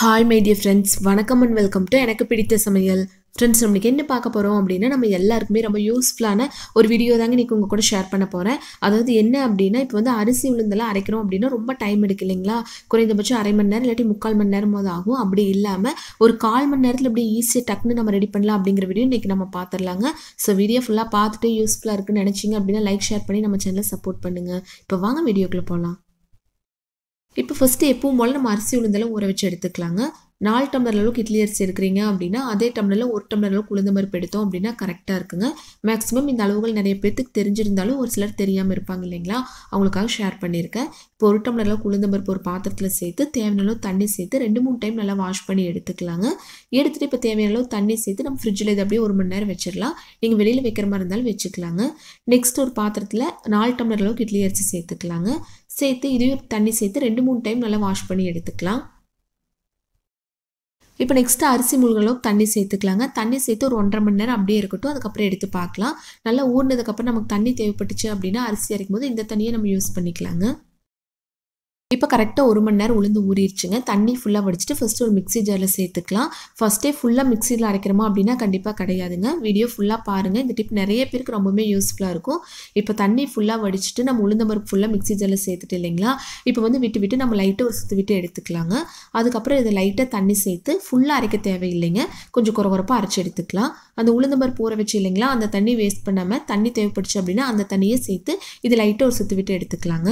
Hi my dear friends, வணக்கம் and welcome to எனக்கு பிடித்த சமையல். ஃப்ரெண்ட்ஸ் நமக்கு என்ன பார்க்க போகிறோம் அப்படின்னா நம்ம எல்லாருக்குமே ரொம்ப யூஸ்ஃபுல்லான ஒரு வீடியோ தாங்க இன்றைக்கி உங்கள் கூட ஷேர் பண்ண போகிறேன். அதாவது என்ன அப்படின்னா இப்போ வந்து அரிசி உளுந்தெல்லாம் அரைக்கிறோம் அப்படின்னா ரொம்ப டைம் எடுக்கு இல்லைங்களா, குறைந்தபட்சம் அரை மணி நேரம் இல்லாட்டி 3/4 மணி நேரமாவது ஆகும். அப்படி இல்லாமல் ஒரு 1/4 மணி நேரத்தில் எப்படி ஈஸியாக டக்குன்னு நம்ம ரெடி பண்ணலாம் அப்படிங்கிற வீடியோ இன்றைக்கி நம்ம பார்த்துடலாங்க. ஸோ வீடியோ ஃபுல்லாக பார்த்துட்டு யூஸ்ஃபுல்லாக இருக்குன்னு நினச்சிங்க அப்படின்னா லைக் ஷேர் பண்ணி நம்ம சேனலை சப்போர்ட் பண்ணுங்கள். இப்போ வாங்க வீடியோக்குள்ளே போகலாம். இப்போ ஃபஸ்ட்டு எப்பவும் போல் நம்ம அரிசி உளுந்தெல்லாம் ஊற வச்சு எடுத்துக்கலாங்க. 4 டம்ளர் அளவுக்கு இட்லி அரிசி எடுக்கிறீங்க அப்படின்னா அதே டம்ளரில் 1 டம்ளர் அளவுக்கு உளுந்த பருப்பு எடுத்தோம் அப்படின்னா கரெக்டாக இருக்குங்க. மேக்ஸிமம் இந்த அளவுகள் நிறைய பேருக்கு தெரிஞ்சிருந்தாலும் ஒரு சிலர் தெரியாமல் இருப்பாங்க இல்லைங்களா, அவங்களுக்காக ஷேர் பண்ணியிருக்கேன். இப்போ 1 டம்ளர் அளவுக்கு உளுந்த பருப்பு ஒரு பாத்திரத்தில் சேர்த்து தேவையான அளவு தண்ணி சேர்த்து 2-3 டைம் நல்லா வாஷ் பண்ணி எடுத்துக்கலாங்க. எடுத்துகிட்டு இப்போ தேவையான அளவு தண்ணி சேர்த்து நம்ம ஃப்ரிட்ஜில் இது அப்படியே 1 மணி நேரம் வச்சிடலாம். நீங்கள் வெளியில் வைக்கிற மாதிரி இருந்தாலும் வச்சுக்கலாங்க. நெக்ஸ்ட் ஒரு பாத்திரத்தில் 4 டம்ளர் அளவுக்கு இட்லி அரிசி சேர்த்துக்கலாங்க. சேர்த்து இதையும் தண்ணி சேர்த்து 2-3 டைம் நல்லா வாஷ் பண்ணி எடுத்துக்கலாம். இப்போ நெக்ஸ்ட்டு அரிசி முழுகிற அளவுக்கு தண்ணி சேர்த்துக்கலாங்க. தண்ணி சேர்த்து ஒரு 1.5 மணி நேரம் அப்படியே இருக்கட்டும். அதுக்கப்புறம் எடுத்து பார்க்கலாம். நல்லா ஊறினதுக்கப்புறம் நமக்கு தண்ணி தேவைப்பட்டுச்சு அப்படின்னா அரிசி அரைக்கும் போது இந்த தண்ணியை நம்ம யூஸ் பண்ணிக்கலாங்க. இப்போ கரெக்டாக 1 மணி நேரம் உளுந்து ஊறிடுச்சுங்க. தண்ணி ஃபுல்லாக வடிச்சிட்டு ஃபஸ்ட்டு ஒரு மிக்ஸி ஜாரில் சேர்த்துக்கலாம். ஃபஸ்ட்டே ஃபுல்லாக மிக்ஸியில் அரைக்கிறோமா அப்படின்னா கண்டிப்பாக கிடையாதுங்க. வீடியோ ஃபுல்லாக பாருங்கள். இந்த டிப் நிறைய பேருக்கு ரொம்பவுமே யூஸ்ஃபுல்லாக இருக்கும். இப்போ தண்ணி ஃபுல்லாக வடிச்சிட்டு நம்ம உளுந்த பருப்பு ஃபுல்லாக மிக்ஸி ஜாரில் சேர்த்துட்டு இல்லைங்களா, இப்போ வந்து விட்டு நம்ம லைட்டாக ஒரு சுற்றி விட்டு எடுத்துக்கலாங்க. அதுக்கப்புறம் இதை லைட்டாக தண்ணி சேர்த்து ஃபுல்லாக அரைக்க தேவையில்லைங்க, கொஞ்சம் குறப்பாக அரைச்சி எடுத்துக்கலாம். அந்த உளுந்த பருப்பு ஊற வச்சு இல்லைங்களா, அந்த தண்ணி வேஸ்ட் பண்ணாமல் தண்ணி தேவைப்பட்டுச்சு அப்படின்னா அந்த தண்ணியை சேர்த்து இது லைட்டாக ஒரு சுற்றி விட்டு எடுத்துக்கலாங்க.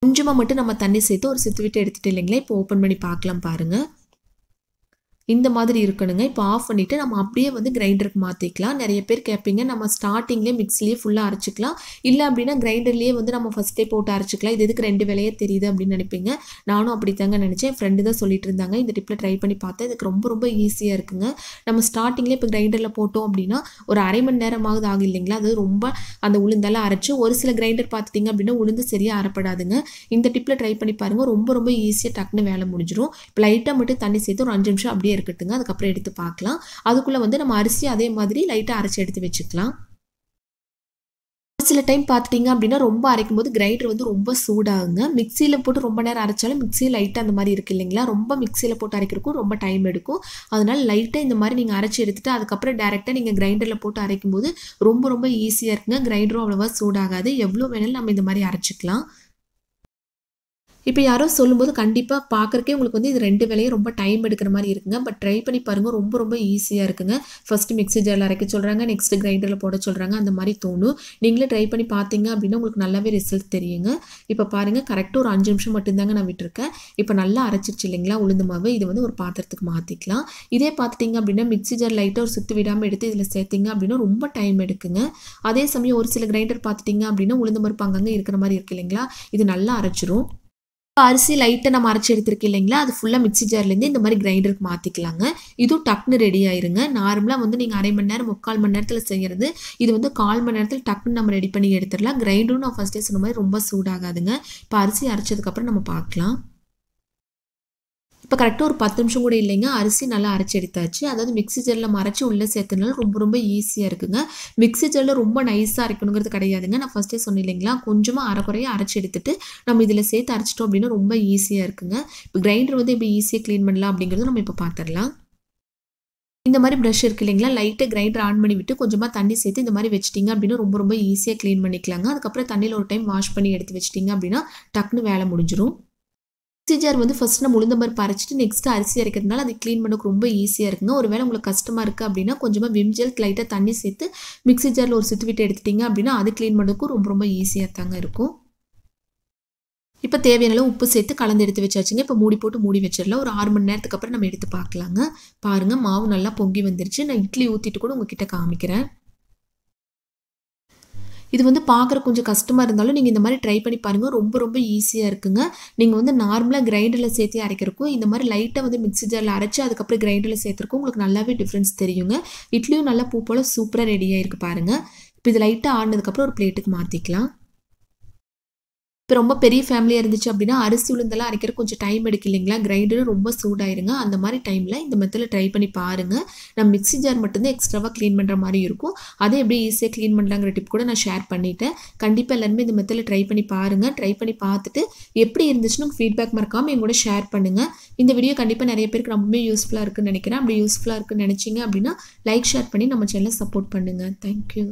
கொஞ்சமாக மட்டும் நம்ம தண்ணி சேர்த்து ஒரு சுற்றி விட்டு எடுத்துகிட்டு இல்லைங்களா, இப்போ ஓப்பன் பண்ணி பார்க்கலாம் பாருங்கள். இந்த மாதிரி இருக்கணுங்க. இப்போ ஆஃப் பண்ணிவிட்டு நம்ம அப்படியே வந்து கிரைண்டருக்கு மாற்றிக்கலாம். நிறைய பேர் கேட்பீங்க நம்ம ஸ்டார்டிங்லேயே மிக்ஸிலேயே ஃபுல்லாக அரைச்சிக்கலாம், இல்லை அப்படின்னா கிரைண்டர்லேயே வந்து நம்ம ஃபஸ்ட்டே போட்டு அரைச்சிக்கலாம், இது எதுக்கு 2 வேலையே தெரியுது அப்படின்னு நினைப்பீங்க. நானும் அப்படி தாங்க நினச்சேன். என் ஃப்ரெண்டு தான் சொல்லிட்டு இருந்தாங்க. இந்த டிப்பில் ட்ரை பண்ணி பார்த்தேன். இதுக்கு ரொம்ப ஈஸியாக இருக்குங்க. நம்ம ஸ்டார்டிங்லேயே இப்போ கிரைண்டரில் போட்டோம் அப்படின்னா ஒரு அரை மணி நேரமாவது ஆகும் இல்லைங்களா, அது ரொம்ப அந்த உளுந்தெல்லாம் அரைச்சி ஒரு சில கிரைண்டர் பார்த்துட்டிங்க அப்படின்னா உளுந்து சரியாக அரைப்படாதுங்க. இந்த டிப்பில் ட்ரை பண்ணி பாருங்கள். ரொம்ப ஈஸியாக டக்குன்னு வேலை முடிஞ்சிடும். இப்போ லைட்டாக மட்டும் தண்ணி சேர்த்து ஒரு 5 நிமிஷம் அப்படியே இருக்கட்டுங்க. அதுக்கப்புறம் எடுத்து பார்க்கலாம். அதுக்குள்ள வந்து நம்ம அரிசி அதே மாதிரி லைட்டா அரைச்சு எடுத்து வச்சுக்கலாம். சில டைம் பார்த்துட்டிங்க அப்படின்னா ரொம்ப அரைக்கும் போது கிரைண்டர் வந்து ரொம்ப சூடாகுங்க. மிக்சியில் போட்டு ரொம்ப நேரம் அரைச்சாலும் மிக்ஸி லைட்டாக அந்த மாதிரி இருக்குது இல்லைங்களா, ரொம்ப மிக்சியில் போட்டு அரைக்கிறதுக்கும் ரொம்ப டைம் எடுக்கும். அதனால் லைட்டாக இந்த மாதிரி நீங்கள் அரைச்சி எடுத்துகிட்டு அதுக்கப்புறம் டேரெக்டாக நீங்கள் கிரைண்டரில் போட்டு அரைக்கும் போது ரொம்ப ஈஸியாக இருக்குங்க. கிரைண்டரும் அவ்வளோவா சூடாகாது. எவ்வளோ வேணாலும் நம்ம இந்த மாதிரி அரைச்சிக்கலாம். இப்போ யாரோ சொல்லும்போது கண்டிப்பாக பார்க்குறக்கே உங்களுக்கு வந்து இது 2 வேலையும் ரொம்ப டைம் எடுக்கிற மாதிரி இருக்குங்க. பட் ட்ரை பண்ணி பாருங்கள். ரொம்ப ஈஸியாக இருக்குங்க. ஃபஸ்ட்டு மிக்ஸி ஜாரில் அரைக்க சொல்கிறாங்க, நெக்ஸ்ட்டு கிரைண்டரில் போட சொல்கிறாங்க, அந்த மாதிரி தோணும். நீங்களே ட்ரை பண்ணி பார்த்தீங்க அப்படின்னா உங்களுக்கு நல்லாவே ரிசல்ட் தெரியுங்க. இப்போ பாருங்கள், கரெக்டாக ஒரு 5 நிமிஷம் மட்டும்தாங்க நான் விட்டுருக்கேன். இப்போ நல்லா அரைச்சிருச்சு இல்லைங்களா உளுந்து மாவு. இது வந்து ஒரு பாத்திரத்துக்கு மாற்றிக்கலாம். இதே பார்த்துட்டிங்க அப்படின்னா மிக்ஸி ஜார் லைட்டாக ஒரு சுற்றி விடாமல் எடுத்து இதில் சேர்த்திங்க அப்படின்னா ரொம்ப டைம் எடுக்குங்க. அதே சமயம் ஒரு சில கிரைண்டர் பார்த்துட்டிங்க அப்படின்னா உளுந்து பருப்பு அங்கங்கே இருக்கிற மாதிரி இருக்குது இல்லைங்களா, இது நல்லா அரைச்சிரும். அரிசி லைட்டாக நம்ம அரைச்சி எடுத்துருக்கு இல்லைங்களா, அது ஃபுல்லாக மிக்ஸி ஜார்லேருந்து இந்த மாதிரி கிரைண்டருக்கு மாற்றிக்கலாங்க. இதுவும் டக்குன்னு ரெடி ஆயிருங்க. நார்மலாக வந்து நீங்கள் அரை மணி நேரம் 3/4 மணி நேரத்தில் செய்கிறது, இது வந்து 1/4 மணி நேரத்தில் டக்குன்னு நம்ம ரெடி பண்ணி எடுத்துடலாம். கிரைண்டரும் நான் ஃபஸ்ட்டே சொன்ன மாதிரி ரொம்ப சூடாகாதுங்க. இப்போ அரிசி அரைச்சதுக்கப்புறம் நம்ம பார்க்கலாம். இப்போ கரெக்டாக ஒரு 10 நிமிஷம் கூட இல்லைங்க, அரிசி நல்லா அரைச்சி எடுத்தாச்சு. அதாவது மிக்ஸி ஜாரில் நம்ம அரைச்சி உள்ளே சேர்த்தனால ரொம்ப ஈஸியாக இருக்குங்க. மிக்ஸி ஜாரில் ரொம்ப நைஸாக அரைக்கணுங்கிறது கிடையாதுங்க. நான் ஃபஸ்ட்டே சொன்னேன் இல்லைங்களா, கொஞ்சமாக அரைக்குறையாக அரைச்சி எடுத்துட்டு நம்ம இதில் சேர்த்து அரைச்சிட்டோம் அப்படின்னா ரொம்ப ஈஸியாக இருக்குங்க. இப்போ கிரைண்டர் வந்து எப்படி ஈஸியாக க்ளீன் பண்ணலாம் அப்படிங்கிறது நம்ம இப்போ பார்த்துடலாம். இந்த மாதிரி ப்ரஷ் இருக்குது இல்லைங்களா, லைட்டாக கிரைண்டர் ஆன் பண்ணி விட்டு கொஞ்சமாக தண்ணி சேர்த்து இந்த மாதிரி வச்சிட்டிங்க அப்படின்னா ரொம்ப ஈஸியாக க்ளீன் பண்ணிக்கலாங்க. அதுக்கப்புறம் தண்ணியில் ஒரு டைம் வாஷ் பண்ணி எடுத்து வச்சிட்டிங்க அப்படின்னா டக்குன்னு வேலை முடிஞ்சிடும். மிக்ஸி ஜார் வந்து ஃபஸ்ட் நம்ம உளுந்த பருப்பு அரைச்சிட்டு நெக்ஸ்ட்டு அரிசி அரைக்கிறதுனால அது க்ளீன் பண்ணக்கு ரொம்ப ஈஸியாக இருக்குங்க. ஒருவேளை உங்களுக்கு கஷ்டமாக இருக்குது அப்படின்னா கொஞ்சமாக விம் ஜெல் லைட்டாக தண்ணி சேர்த்து மிக்ஸி ஜாரில் ஒரு சுற்றி விட்டு எடுத்துட்டிங்க அப்படின்னா அது க்ளீன் பண்ணதுக்கும் ரொம்ப ஈஸியாக தாங்க இருக்கும். இப்போ தேவையான அளவு உப்பு சேர்த்து கலந்து எடுத்து வச்சாச்சுங்க. இப்போ மூடி போட்டு மூடி வச்சிடலாம். ஒரு 6 மணி நேரத்துக்கு அப்புறம் நம்ம எடுத்து பார்க்கலாங்க. பாருங்கள், மாவு நல்லா பொங்கி வந்துருச்சு. நான் இட்லி ஊற்றிட்டு கூட உங்ககிட்ட காமிக்கிறேன். இது வந்து பார்க்குற கொஞ்சம் கஷ்டமாக இருந்தாலும் நீங்கள் இந்த மாதிரி ட்ரை பண்ணி பாருங்கள். ரொம்ப ஈஸியாக இருக்குங்க. நீங்கள் வந்து நார்மலாக கிரைண்டரில் சேர்த்து அரைக்கிறக்கும் இந்த மாதிரி லைட்டாக வந்து மிக்ஸி ஜாரில் அரைச்சி அதுக்கப்புறம் கிரைண்டரில் சேர்த்துருக்கும் உங்களுக்கு நல்லாவே டிஃப்ரென்ஸ் தெரியுங்க. இட்லியும் நல்லா பூ போல் சூப்பராக ரெடியாக இருக்குது பாருங்கள். இப்போ இது லைட்டாக ஆடினதுக்கப்புறம் ஒரு பிளேட்டுக்கு மாற்றிக்கலாம். இப்போ ரொம்ப பெரிய ஃபேமிலியாக இருந்துச்சு அப்படின்னா அரிசி உளுந்தெல்லாம் அரைக்கிற கொஞ்சம் டைம் எடுக்கு இல்லைங்களா, கிரைண்டரும் ரொம்ப சூடாயிருங்க. அந்த மாதிரி டைமில் இந்த மெத்தடில் ட்ரை பண்ணி பாருங்கள். நான் மிக்ஸி ஜார் மட்டும்தான் எக்ஸ்ட்ராவாக க்ளீன் பண்ணுற மாதிரி இருக்கும். அதை எப்படி ஈஸியாக க்ளீன் பண்ணலாங்கிற டிப் கூட நான் ஷேர் பண்ணிட்டேன். கண்டிப்பாக எல்லாருமே இந்த மெத்தடில் ட்ரை பண்ணி பாருங்கள். ட்ரை பண்ணி பார்த்துட்டு எப்படி இருந்துச்சுன்னு உங்கள் ஃபீட்பேக் மறக்காமல் என் கூட ஷேர் பண்ணுங்கள். இந்த வீடியோ கண்டிப்பாக நிறைய பேருக்கு ரொம்பவே யூஸ்ஃபுல்லாக இருக்குன்னு நினைக்கிறேன். அப்படி யூஸ்ஃபுல்லாக இருக்குன்னு நினச்சிங்க அப்படின்னா லைக் ஷேர் பண்ணி நம்ம சேனலை சப்போர்ட் பண்ணுங்கள். தேங்க்யூ.